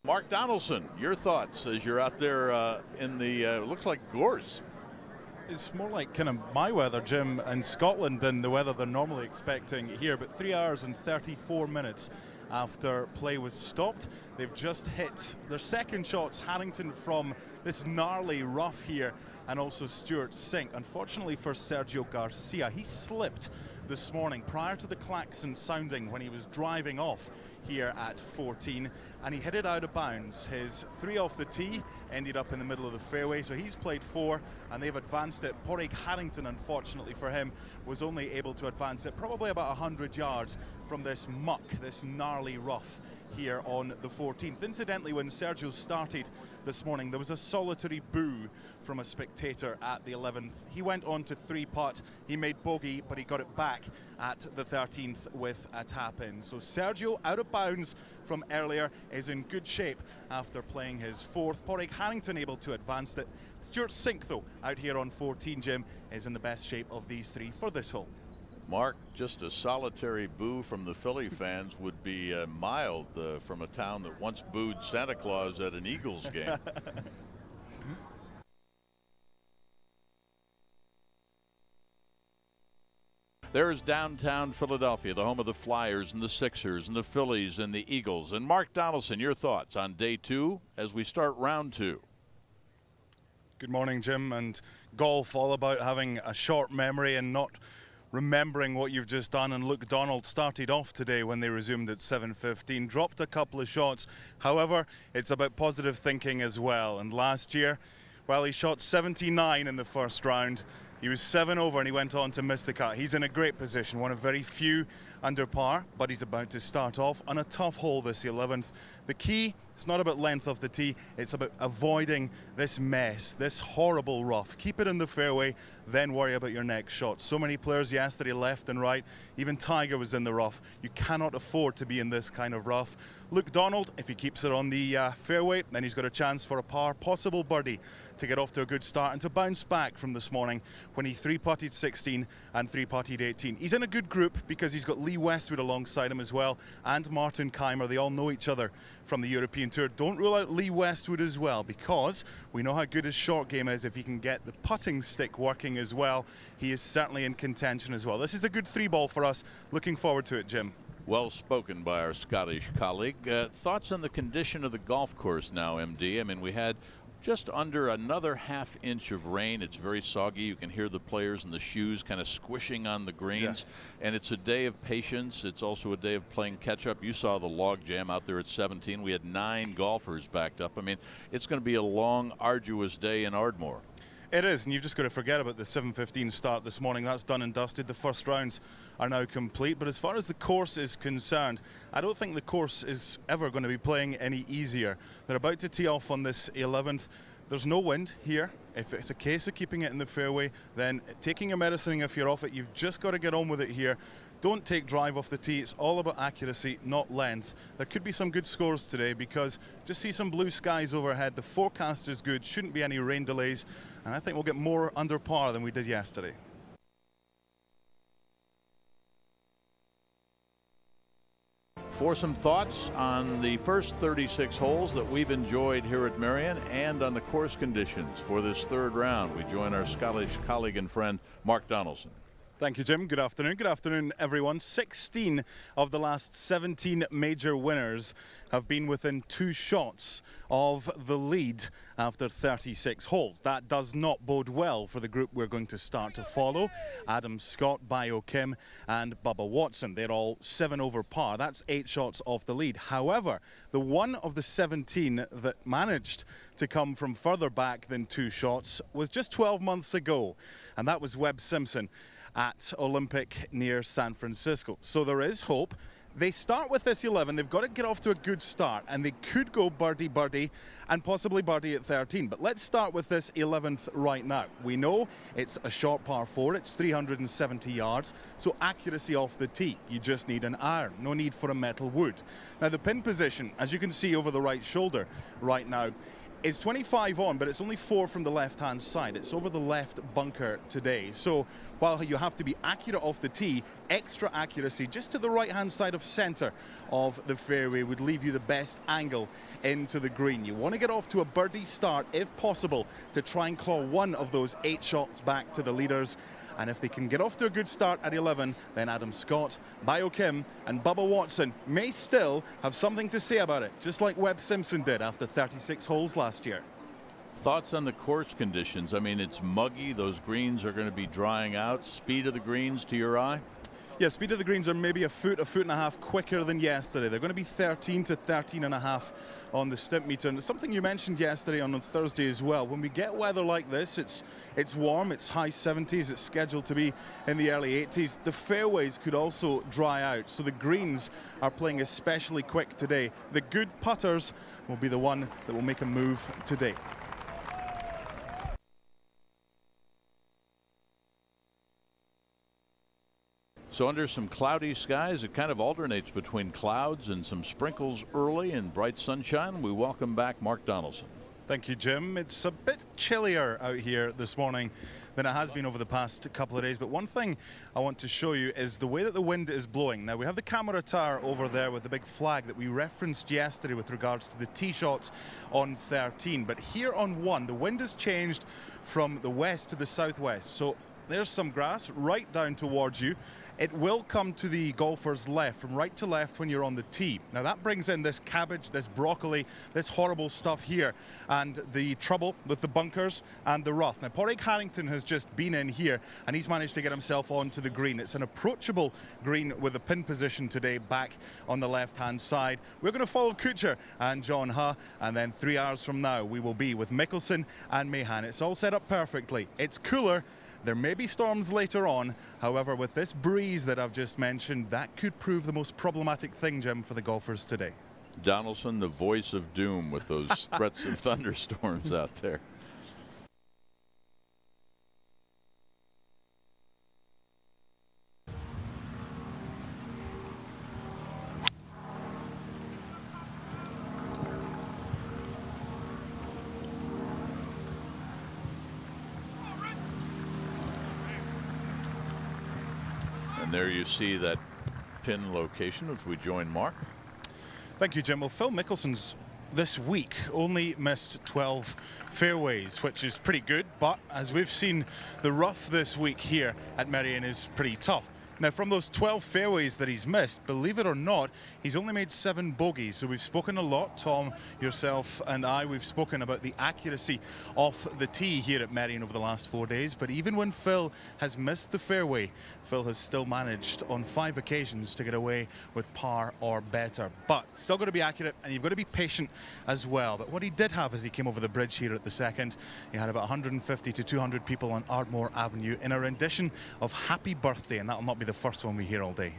Mark Donaldson, your thoughts as you're out there in the, looks like gorse. It's more like kind of my weather, Jim, in Scotland than the weather they're normally expecting here. But 3 hours and 34 minutes after play was stopped, they've just hit their second shots. Harrington from this gnarly rough here, and also Stuart Sink. Unfortunately for Sergio Garcia, he slipped this morning prior to the klaxon sounding when he was driving off here at 14, and he hit it out of bounds. His 3 off the tee ended up in the middle of the fairway, so he's played 4 and they've advanced it. Padraig Harrington, unfortunately for him, was only able to advance it probably about 100 yards from this muck, this gnarly rough here on the 14th. Incidentally, when Sergio started this morning, there was a solitary boo from a spectator at the 11th. He went on to 3-putt. He made bogey, but he got it back at the 13th with a tap-in. So Sergio, out of bounds from earlier, is in good shape after playing his 4th. Padraig Harrington able to advance it. Stuart Sink, though, out here on 14, Jim, is in the best shape of these 3 for this hole. Mark, just a solitary boo from the Philly fans would be mild from a town that once booed Santa Claus at an Eagles game. There's downtown Philadelphia, the home of the Flyers and the Sixers and the Phillies and the Eagles. And Mark Donaldson, your thoughts on day 2 as we start round 2. Good morning, Jim. And golf, all about having a short memory and not remembering what you've just done. And Luke Donald started off today when they resumed at 7:15, dropped a couple of shots. However, it's about positive thinking as well. And last year, well, he shot 79 in the first round. He was 7 over and he went on to miss the cut. He's in a great position, one of very few under par, but he's about to start off on a tough hole, this 11th. The key, it's not about length of the tee, it's about avoiding this mess, this horrible rough. Keep it in the fairway, then worry about your next shot. So many players yesterday left and right, even Tiger was in the rough. You cannot afford to be in this kind of rough. Luke Donald, if he keeps it on the fairway, then he's got a chance for a par, possible birdie, to get off to a good start and to bounce back from this morning when he 3-putted 16 and 3-putted 18. He's in a good group because he's got Lee Westwood alongside him as well, and Martin Keimer. They all know each other from the European Tour. Don't rule out Lee Westwood as well, because we know how good his short game is. If he can get the putting stick working as well, he is certainly in contention as well. This is a good 3-ball for us. Looking forward to it, Jim. Well spoken by our Scottish colleague. Thoughts on the condition of the golf course now, MD? I mean, we had just under another half inch of rain. It's very soggy. You can hear the players and the shoes kind of squishing on the greens. Yeah. And it's a day of patience. It's also a day of playing catch up. You saw the log jam out there at 17. We had 9 golfers backed up. I mean, it's going to be a long, arduous day in Ardmore. It is, and you've just got to forget about the 7:15 start this morning. That's done and dusted. The first rounds are now complete. But as far as the course is concerned, I don't think the course is ever going to be playing any easier. They're about to tee off on this 11th. There's no wind here. If it's a case of keeping it in the fairway, then taking your medicine if you're off it. You've just got to get on with it here. Don't take drive off the tee. It's all about accuracy, not length. There could be some good scores today because just see some blue skies overhead. The forecast is good. Shouldn't be any rain delays. And I think we'll get more under par than we did yesterday. For some thoughts on the first 36 holes that we've enjoyed here at Merion and on the course conditions for this 3rd round, we join our Scottish colleague and friend Mark Donaldson. Thank you, Jim. Good afternoon. Good afternoon, everyone. 16 of the last 17 major winners have been within 2 shots of the lead after 36 holes. That does not bode well for the group we're going to start to follow. Adam Scott, Bio Kim, and Bubba Watson. They're all 7 over par. That's 8 shots off the lead. However, the one of the 17 that managed to come from further back than 2 shots was just 12 months ago, and that was Webb Simpson at Olympic near San Francisco. So there is hope. They start with this 11. They've got to get off to a good start, and they could go birdie and possibly birdie at 13. But let's start with this 11th right now. We know it's a short par 4. It's 370 yards. So accuracy off the tee. You just need an iron. No need for a metal wood. Now the pin position, as you can see over the right shoulder right now, is 25 on, but it's only 4 from the left-hand side. It's over the left bunker today. So while you have to be accurate off the tee, extra accuracy just to the right-hand side of center of the fairway would leave you the best angle into the green. You want to get off to a birdie start, if possible, to try and claw one of those 8 shots back to the leaders. And if they can get off to a good start at 11, then Adam Scott, Bio Kim and Bubba Watson may still have something to say about it, just like Webb Simpson did after 36 holes last year. Thoughts on the course conditions? I mean, it's muggy. Those greens are going to be drying out. Speed of the greens to your eye? Yeah, speed of the greens are maybe a foot and a half quicker than yesterday. They're going to be 13 to 13 and a half on the stimp meter. And it's something you mentioned yesterday on Thursday as well. When we get weather like this, it's warm, it's high 70s, it's scheduled to be in the early 80s. The fairways could also dry out, so the greens are playing especially quick today. The good putters will be the one that will make a move today. So under some cloudy skies, it kind of alternates between clouds and some sprinkles early and bright sunshine. We welcome back Mark Donaldson. Thank you, Jim. It's a bit chillier out here this morning than it has been over the past couple of days. But one thing I want to show you is the way that the wind is blowing. Now, we have the camera tower over there with the big flag that we referenced yesterday with regards to the tee shots on 13. But here on 1, the wind has changed from the west to the southwest. So there's some grass right down towards you. It will come to the golfer's left, from right to left when you're on the tee. Now that brings in this cabbage, this broccoli, this horrible stuff here, and the trouble with the bunkers and the rough. Now Padraig Harrington has just been in here and he's managed to get himself onto the green. It's an approachable green with a pin position today back on the left-hand side. We're going to follow Kuchar and John Huh, and then 3 hours from now we will be with Mickelson and Mahan. It's all set up perfectly. It's cooler. There may be storms later on. However, with this breeze that I've just mentioned, that could prove the most problematic thing, Jim, for the golfers today. Donaldson, the voice of doom with those threats of thunderstorms out there. And there you see that pin location as we join Mark. Thank you, Jim. Well, Phil Mickelson's this week only missed 12 fairways, which is pretty good. But as we've seen, the rough this week here at Merion is pretty tough. Now, from those 12 fairways that he's missed, believe it or not, he's only made 7 bogeys. So we've spoken a lot, Tom, yourself and I, we've spoken about the accuracy of the tee here at Merion over the last 4 days. But even when Phil has missed the fairway, Phil has still managed on 5 occasions to get away with par or better. But still got to be accurate, and you've got to be patient as well. But what he did have as he came over the bridge here at the second, he had about 150 to 200 people on Ardmore Avenue in a rendition of Happy Birthday, and that'll not be the first one we hear all day.